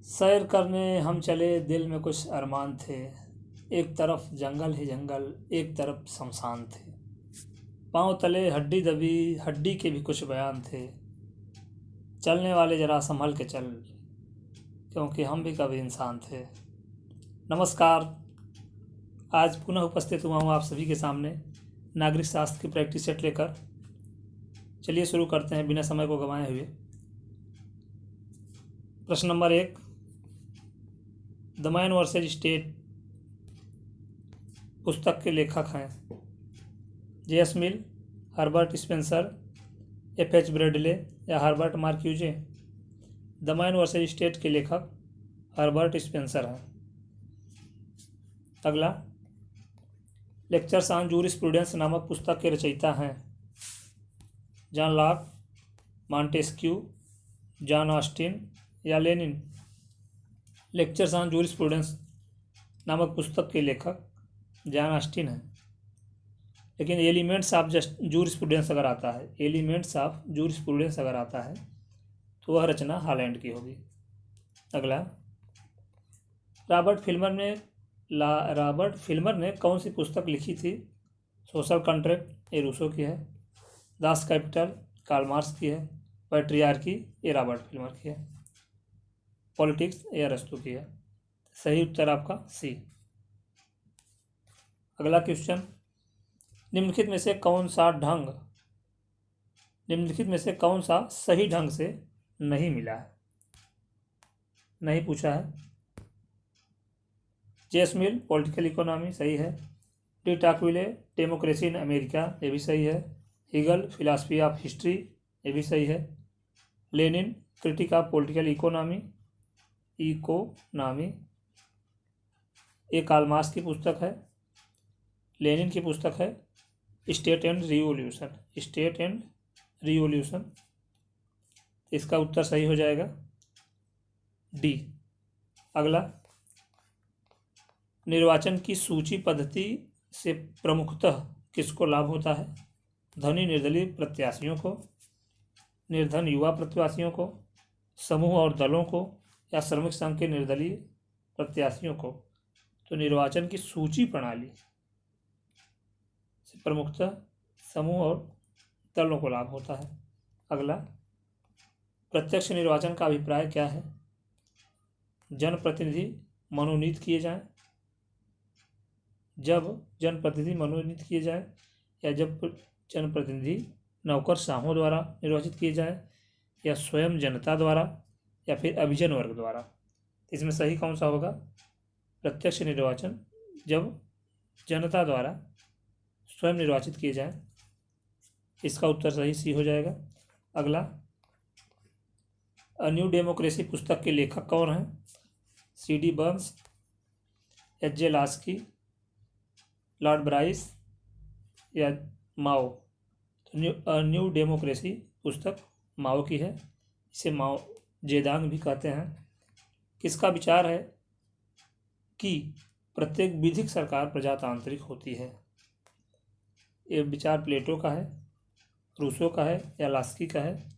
सैर करने हम चले, दिल में कुछ अरमान थे। एक तरफ जंगल ही जंगल, एक तरफ शमशान थे। पाँव तले हड्डी दबी, हड्डी के भी कुछ बयान थे। चलने वाले जरा संभल के चल, क्योंकि हम भी कभी इंसान थे। नमस्कार, आज पुनः उपस्थित हुआ हूँ आप सभी के सामने नागरिक शास्त्र की प्रैक्टिस सेट लेकर। चलिए शुरू करते हैं बिना समय को गंवाए हुए। प्रश्न number 1, the man versus state पुस्तक के लेखक हैं J.S. Mill, Herbert Spencer, F.H. Bradley या Herbert Marcuse. The man versus state के लेखक हर्बर्ट स्पेंसर हैं। अगला, लेक्चर्स ऑन जूरिस्प्रूडेंस नामक पुस्तक के रचयिता हैं John Locke, Montesquieu, John Austin या लेनिन। लेक्चर्स ऑन जूरिस्प्रूडेंस नामक पुस्तक के लेखक जॉन ऑस्टिन हैं। लेकिन एलिमेंट्स ऑफ जूरिस्प्रूडेंस अगर आता है, एलिमेंट्स ऑफ जूरिस्प्रूडेंस अगर आता है तो वह रचना हॉलैंड की होगी। अगला, रॉबर्ट फिल्मर ने कौन सी पुस्तक लिखी थी? सोशल कॉन्ट्रैक्ट, ये रूसो की है। दास कैपिटल, कार्ल मार्क्स की है। पैट्रियार्की, ये रॉबर्ट फिल्मर की है। पॉलिटिक्स, ये अरस्तू की है। सही उत्तर आपका सी। अगला क्वेश्चन, निम्नलिखित में से कौन सा सही ढंग से नहीं मिला है? नहीं पूछा है। J.S. मिल, पॉलिटिकल इकोनॉमी, सही है। डी टॉकविले, डेमोक्रेसी इन अमेरिका, ये भी सही है। हीगल, फिलॉसफी ऑफ हिस्ट्री, ये भी सही है। Lenin, critic of political economy, ये कार्ल मार्क्स की पुस्तक है। लेनिन की पुस्तक है स्टेट एंड रिवॉल्यूशन। इसका उत्तर सही हो जाएगा डी। अगला, निर्वाचन की सूची पद्धति से प्रमुखतः किसको लाभ होता है? धनी निर्दलीय प्रत्याशियों को, निर्धन युवा प्रत्याशियों को, समूह और दलों को या श्रमिक संघ के निर्दलीय प्रत्याशियों को। तो निर्वाचन की सूची प्रणाली से प्रमुखतः समूह और दलों को लाभ होता है। अगला, प्रत्यक्ष निर्वाचन का अभिप्राय क्या है? जनप्रतिनिधि मनोनीत किए जाएं, जब जनप्रतिनिधि मनोनीत किए जाएं, या जब जनप्रतिनिधि नौकरशाहों द्वारा निर्वाचित किए जाएं, या स्वयं जनता द्वारा, या फिर अभिजन वर्ग द्वारा। इसमें सही कौन सा होगा? प्रत्यक्ष निर्वाचन जब जनता द्वारा स्वयं निर्वाचित किए जाएं। इसका उत्तर सही सी हो जाएगा। अगला, अ न्यू डेमोक्रेसी पुस्तक के लेखक कौन हैं? C.D. Burns, H.J. Laski, Lord Bryce या माओ। तो न्यू डेमोक्रेसी पुस्तक माओ की है। इसे माओ जेदांग भी कहते हैं। किसका विचार है कि प्रत्येक विधिक सरकार प्रजातांत्रिक होती है? ये विचार प्लेटो का है, रूसो का है या लास्की का है?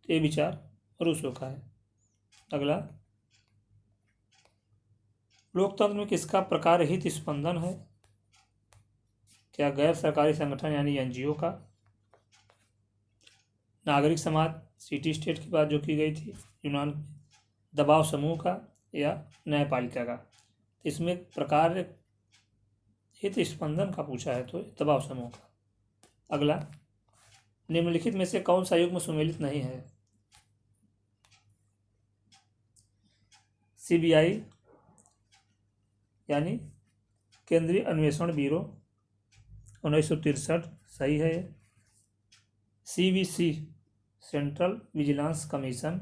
ये विचार रूसो का है। अगला, लोकतंत्र में किसका प्रकार हित स्पंदन है? क्या गैर सरकारी संगठन यानी NGO का, नागरिक समाज, सिटी स्टेट की बात जो की गई थी यूनान, दबाव समूह का, या न्यायपालिका का? इसमें प्रकार हित स्पंदन का पूछा है तो दबाव समूह का। अगला, निम्नलिखित में से कौन सा युग्म सुमेलित नहीं है? CBI यानी केंद्रीय अन्वेषण ब्यूरो, 1963, सही है। CVC, सेंट्रल विजिलेंस कमीशन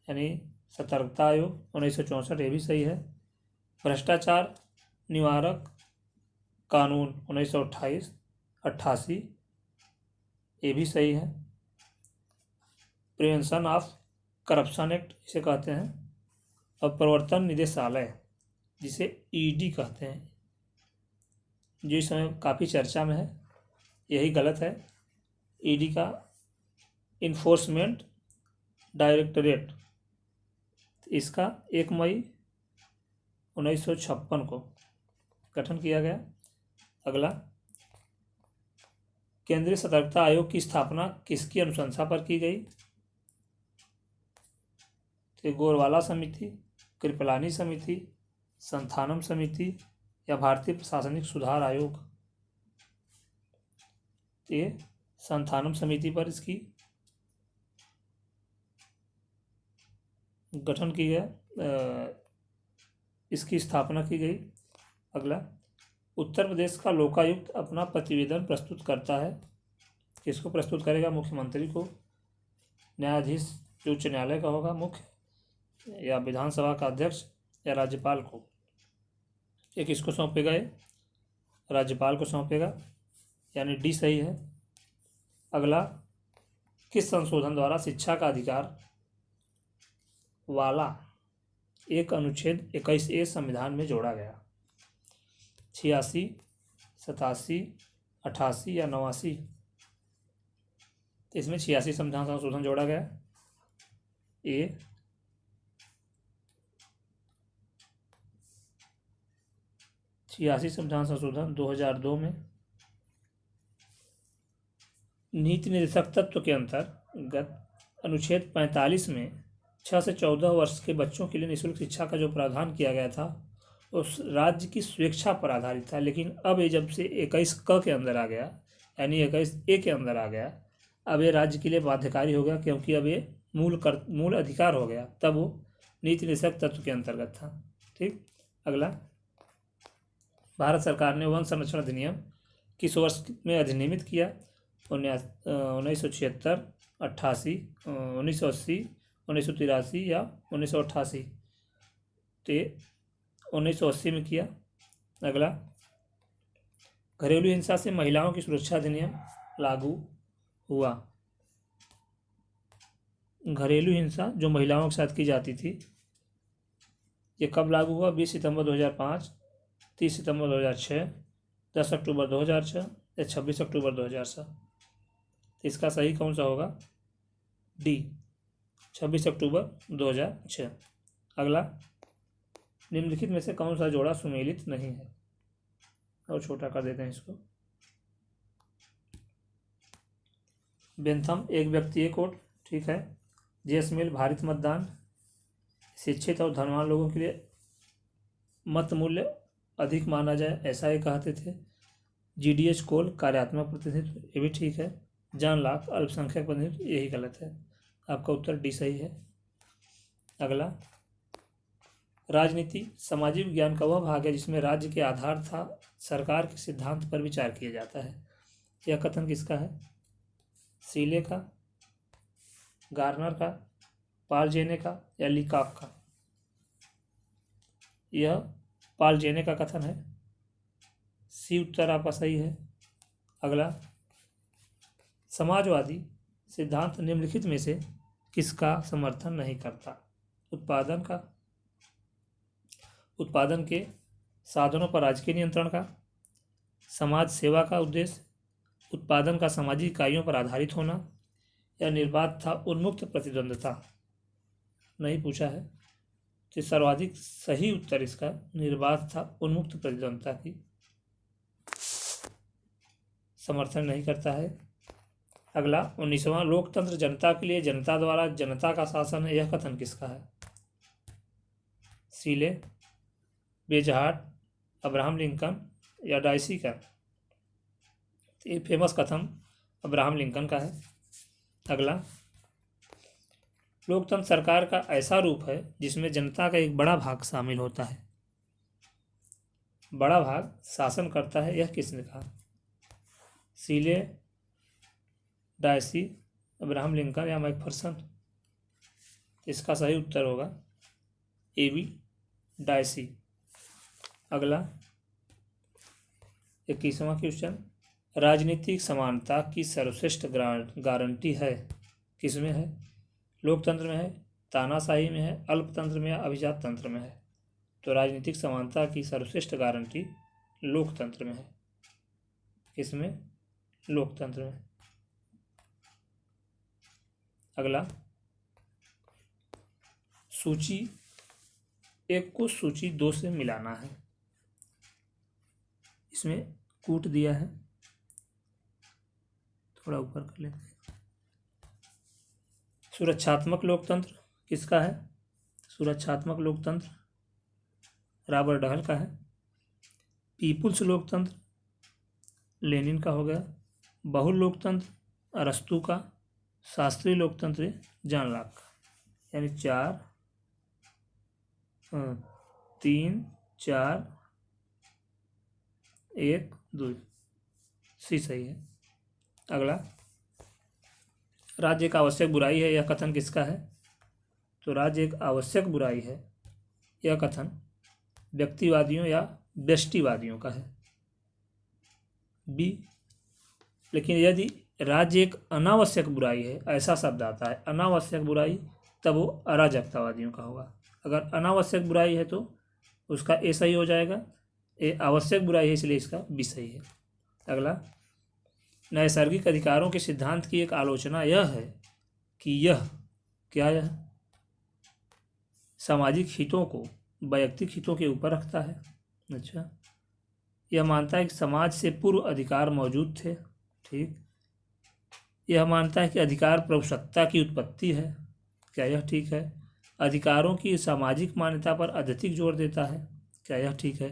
यानी सतर्कता आयोग, 1964, ये भी सही है। भ्रष्टाचार निवारक कानून, 1988, ये भी सही है। प्रिवेंशन ऑफ करप्शन एक्ट इसे कहते हैं। और प्रवर्तन निदेशालय जिसे ED कहते हैं, जो इस समय काफ़ी चर्चा में है, यही गलत है। ED का इन्फोर्समेंट डायरेक्टरेट, इसका 1 मई 1956 को गठन किया गया। अगला, केंद्रीय सतर्कता आयोग की स्थापना किसकी अनुशंसा पर की गई? तो गोरवाला समिति, कृपलानी समिति, संथानम समिति या भारतीय प्रशासनिक सुधार आयोग। ये संथानम समिति पर इसकी गठन की गया, इसकी स्थापना की गई। अगला, उत्तर प्रदेश का लोकायुक्त अपना प्रतिवेदन प्रस्तुत करता है। किसको प्रस्तुत करेगा? मुख्यमंत्री को, न्यायाधीश जो उच्च न्यायालय का होगा मुख्य, या विधानसभा का अध्यक्ष, या राज्यपाल को। ये किसको सौंपेगा? ये राज्यपाल को सौंपेगा, यानी डी सही है। अगला, किस संशोधन द्वारा शिक्षा का अधिकार वाला एक अनुच्छेद 21A संविधान में जोड़ा गया? 86, 87, 88 या 89? इसमें 86 संविधान संशोधन जोड़ा गया। ए 86 संविधान संशोधन 2002 में नीति निर्देशक तत्व के अंतर्गत अनुच्छेद 45 में 6 से 14 वर्ष के बच्चों के लिए निःशुल्क शिक्षा का जो प्रावधान किया गया था उस राज्य की स्वेच्छा पर आधारित था। लेकिन अब ये जब से 21 क के अंदर आ गया, यानी 21A के अंदर आ गया, अब ये राज्य के लिए बाध्यकारी हो गया, क्योंकि अब ये मूल अधिकार हो गया। तब वो नीति निर्देशक तत्व के अंतर्गत था। ठीक। अगला, भारत सरकार ने वन संरक्षण अधिनियम किस वर्ष में अधिनियमित किया? 1976, 88, 1980, 1983 या 1988? तो 1980 में किया। अगला, घरेलू हिंसा से महिलाओं की सुरक्षा अधिनियम लागू हुआ। घरेलू हिंसा जो महिलाओं के साथ की जाती थी, ये कब लागू हुआ? 20 सितंबर 2005, 30 सितंबर 2006, 10 अक्टूबर 2006 या 26 अक्टूबर 2006? इसका सही कौन सा होगा? डी, 26 अक्टूबर 2006। अगला, निम्नलिखित में से कौन सा जोड़ा सुमेलित नहीं है? और छोटा कर देते हैं इसको। बेंथम एक व्यक्ति एक वोट, ठीक है। जेएसमिल भारित मतदान, शिक्षित और धनवान लोगों के लिए मत मूल्य अधिक माना जाए, ऐसा ये कहते थे। जीडीएच कोल कार्यात्मक प्रतिनिधित्व, ये भी ठीक है। जॉन लॉक अल्पसंख्यक प्रतिनिधित्व, यही गलत है। आपका उत्तर डी सही है। अगला, राजनीति सामाजिक विज्ञान का वह भाग है जिसमें राज्य के आधार तथा सरकार के सिद्धांत पर विचार किया जाता है। यह कथन किसका है? सीले का, गार्नर का, पाल जेने का या लीकॉक का? यह पाल जेने का कथन है। सी उत्तर आपका सही है। अगला, समाजवादी सिद्धांत निम्नलिखित में से किसका समर्थन नहीं करता? उत्पादन के साधनों पर राजकीय नियंत्रण का, समाज सेवा का उद्देश्य, उत्पादन का सामाजिक इकाइयों पर आधारित होना, या निर्बाध था उन्मुक्त प्रतिद्वंद्विता? नहीं पूछा है। तो सर्वाधिक सही उत्तर इसका निर्बाध था उन्मुक्त प्रतिद्वंद्विता की समर्थन नहीं करता है। अगला, 19वां लोकतंत्र जनता के लिए जनता द्वारा जनता का शासन है, यह कथन किसका है? सीले, बेजहाट, अब्राहम लिंकन या डायसी का? ये फेमस कथन अब्राहम लिंकन का है। अगला, लोकतंत्र सरकार का ऐसा रूप है जिसमें जनता का एक बड़ा भाग शामिल होता है, बड़ा भाग शासन करता है, यह किसने कहा? सीले, डायसी, अब्राहम लिंकन या मैकफरसन? इसका सही उत्तर होगा ए बी, डायसी। अगला, 21वां क्वेश्चन, राजनीतिक समानता की सर्वश्रेष्ठ गारंटी है किसमें है? लोकतंत्र में है, तानाशाही में है, अल्पतंत्र में या अभिजात तंत्र में है? तो राजनीतिक समानता की सर्वश्रेष्ठ गारंटी लोकतंत्र में है। किसमें? लोकतंत्र में। अगला, सूची 1 को सूची 2 से मिलाना है। इसमें कूट दिया है, थोड़ा ऊपर कर लेते हैं। सुरक्षात्मक लोकतंत्र किसका है? सुरक्षात्मक लोकतंत्र रॉबर्ट का है। पीपुल्स लोकतंत्र लेनिन का हो गया। बहुल लोकतंत्र अरस्तू का। शास्त्रीय लोकतंत्र जॉन लॉक का। यानी 4 3 4 1 2 सी सही है। अगला, राज्य एक आवश्यक बुराई है, यह कथन किसका है? तो राज्य एक आवश्यक बुराई है, यह कथन व्यक्तिवादियों या व्यष्टिवादियों का है, बी। लेकिन यदि राज्य एक अनावश्यक बुराई है, ऐसा शब्द आता है अनावश्यक बुराई, तब वो अराजकतावादियों का होगा। अगर अनावश्यक बुराई है तो उसका ए सही हो जाएगा, ए आवश्यक बुराई है इसलिए इसका बी सही है। अगला, नैसर्गिक अधिकारों के सिद्धांत की एक आलोचना यह है कि यह क्या है? सामाजिक हितों को वैयक्तिक हितों के ऊपर रखता है। अच्छा, यह मानता है कि समाज से पूर्व अधिकार मौजूद थे। ठीक। यह मानता है कि अधिकार प्रभुसत्ता की उत्पत्ति है। क्या यह ठीक है? अधिकारों की सामाजिक मान्यता पर अधिक जोर देता है। क्या यह ठीक है?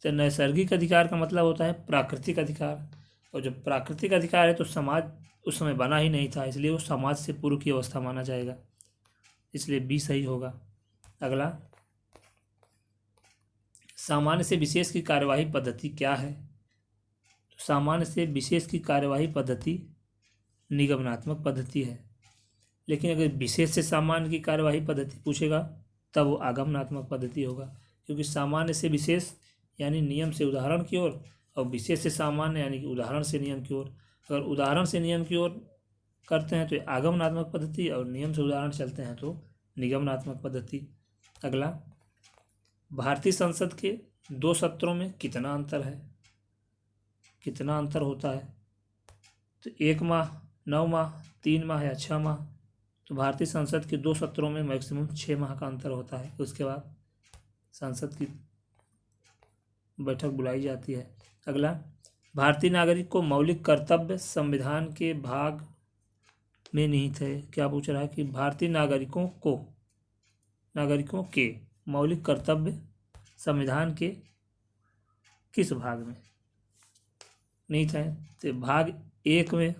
तो नैसर्गिक अधिकार का मतलब होता है प्राकृतिक अधिकार, और जब प्राकृतिक अधिकार है तो समाज उस समय बना ही नहीं था, इसलिए वो समाज से पूर्व की अवस्था माना जाएगा, इसलिए बी सही होगा। अगला, सामान्य से विशेष की कार्यवाही पद्धति क्या है? तो सामान्य से विशेष की कार्यवाही पद्धति निगमनात्मक पद्धति है। लेकिन अगर विशेष से सामान्य की कार्यवाही पद्धति पूछेगा तब वो आगमनात्मक पद्धति होगा, क्योंकि सामान्य से विशेष यानी नियम से उदाहरण की ओर, और विशेष से सामान्य यानी कि उदाहरण से नियम की ओर। अगर उदाहरण से नियम की ओर करते हैं तो आगमनात्मक पद्धति, और नियम से उदाहरण चलते हैं तो निगमनात्मक पद्धति। अगला, भारतीय संसद के 2 सत्रों में कितना अंतर है? कितना अंतर होता है? तो 1 माह, 9 माह, 3 माह या 6 माह। तो भारतीय संसद के 2 सत्रों में मैक्सिमम 6 माह का अंतर होता है। उसके बाद संसद की बैठक बुलाई जाती है। अगला, भारतीय नागरिक को मौलिक कर्तव्य संविधान के भाग में निहित है। क्या पूछ रहा है कि भारतीय नागरिकों के मौलिक कर्तव्य संविधान के किस भाग में निहित है? तो भाग 1 में,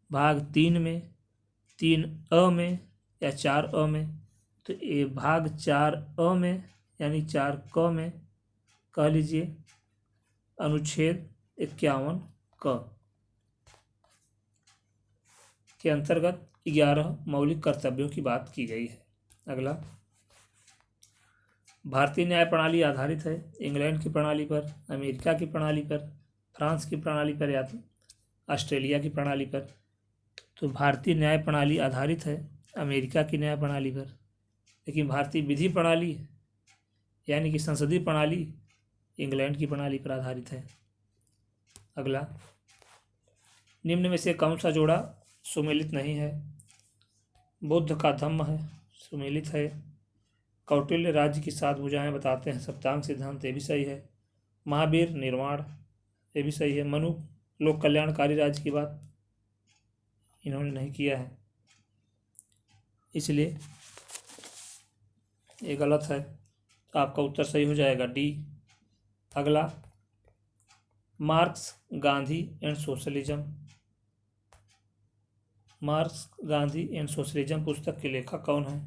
भाग 3 में, 3A में या 4A में? तो ये भाग 4A में यानी 4K में, कह लीजिए अनुच्छेद 51 क के अंतर्गत 11 मौलिक कर्तव्यों की बात की गई है। अगला, भारतीय न्याय प्रणाली आधारित है इंग्लैंड की प्रणाली पर, अमेरिका की प्रणाली पर, फ्रांस की प्रणाली पर या तो ऑस्ट्रेलिया की प्रणाली पर? तो भारतीय न्याय प्रणाली आधारित है अमेरिका की न्याय प्रणाली पर, लेकिन भारतीय विधि प्रणाली यानी कि संसदीय प्रणाली इंग्लैंड की प्रणाली पर आधारित है। अगला, निम्न में से कौन सा जोड़ा सुमेलित नहीं है? बुद्ध का धम्म है, सुमेलित है। कौटिल्य राज्य की 7 भुजाएं बताते हैं, सप्तांग सिद्धांत, ये भी सही है। महावीर निर्माण, ये भी सही है। मनु लोक कल्याणकारी राज्य की बात इन्होंने नहीं किया है, इसलिए ये गलत है। तो आपका उत्तर सही हो जाएगा डी। अगला, marks, Gandhi and socialism. Marks, Gandhi and socialism पुस्तक के लेखक कौन है?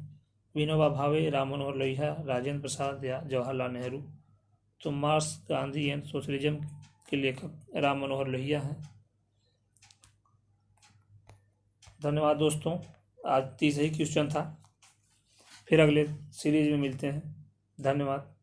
विनोबा भावे, राम मनोहर लोहिया, राजेंद्र प्रसाद या जवाहरलाल नेहरू? तो मार्क्स, गांधी एंड सोशलिज्म के लेखक राम मनोहर लोहिया हैं। धन्यवाद दोस्तों, आज 30 ही क्वेश्चन था। फिर अगले सीरीज में मिलते हैं। धन्यवाद।